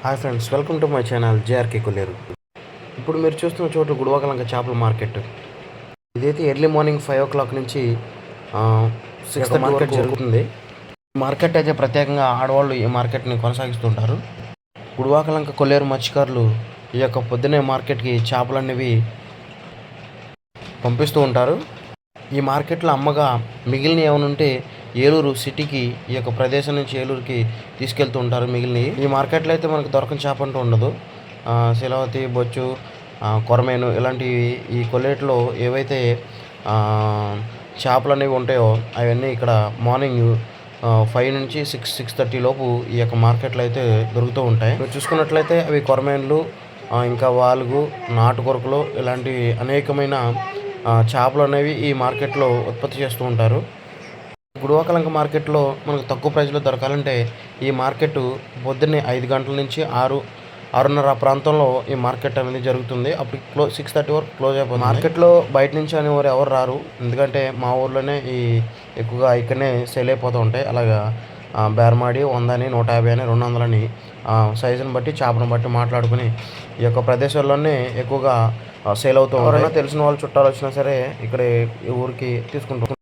Hi friends, welcome to my channel JRK Kolleru. ఇప్పుడు మీరు చూస్తున్న చోటు గుడివాకలంక చేపల మార్కెట్. ఇదైతే ఎర్లీ మార్నింగ్ 5 o'clock నుంచి 6 మార్కెట్ జరుగుతుంది. మార్కెట్ అయితే ప్రత్యేకంగా ఆడవాళ్ళు ఈ మార్కెట్ని కొనసాగిస్తుంటారు. గుడివాకలంక కొల్లేరు మత్స్యకారులు ఈ యొక్క పొద్దునే మార్కెట్కి చేపలు అనేవి పంపిస్తూ ఉంటారు. ఈ మార్కెట్లో అమ్మగా మిగిలిన ఏమైనా ఉంటే ఏలూరు సిటీకి, ఈ యొక్క ప్రదేశం నుంచి ఏలూరుకి తీసుకెళ్తూ ఉంటారు మిగిలినవి. ఈ మార్కెట్లో అయితే మనకు దొరకని చేప అంటూ ఉండదు. శిలవతి, బొచ్చు, కొరమేను ఇలాంటివి ఈ కొల్లేటిలో ఏవైతే చేపలు అనేవి ఉంటాయో అవన్నీ ఇక్కడ మార్నింగ్ 5 నుంచి 6:30 లోపు ఈ యొక్క మార్కెట్లో అయితే దొరుకుతూ ఉంటాయి. మీరు చూసుకున్నట్లయితే అవి కొరమేన్లు, ఇంకా వాలుగు, నాటు కొరకులు ఇలాంటి అనేకమైన చేపలు అనేవి ఈ మార్కెట్లో ఉత్పత్తి చేస్తూ ఉంటారు. గుడివాకలంక మార్కెట్లో మనకు తక్కువ ప్రైస్లో దొరకాలంటే ఈ మార్కెట్ పొద్దున్నే 5 గంటల నుంచి 6:30 ప్రాంతంలో ఈ మార్కెట్ అనేది జరుగుతుంది. అప్పుడు 6:30 వరకు క్లోజ్ అయిపోతుంది. మార్కెట్లో బయట నుంచి అనేవారు ఎవరు రారు, ఎందుకంటే మా ఊర్లోనే ఎక్కువగా ఇక్కడనే సేల్ అయిపోతూ ఉంటాయి. అలాగా బేరమాడి 100 అని, 150 అని, 200 అని సైజుని బట్టి, చేపను బట్టి మాట్లాడుకుని ఈ యొక్క ప్రదేశాల్లోనే ఎక్కువగా సేల్ అవుతూ ఉంటాయి. ఎవరైనా తెలిసిన వాళ్ళు చుట్టాలు వచ్చినా సరే ఇక్కడ ఈ ఊరికి తీసుకుంటాం.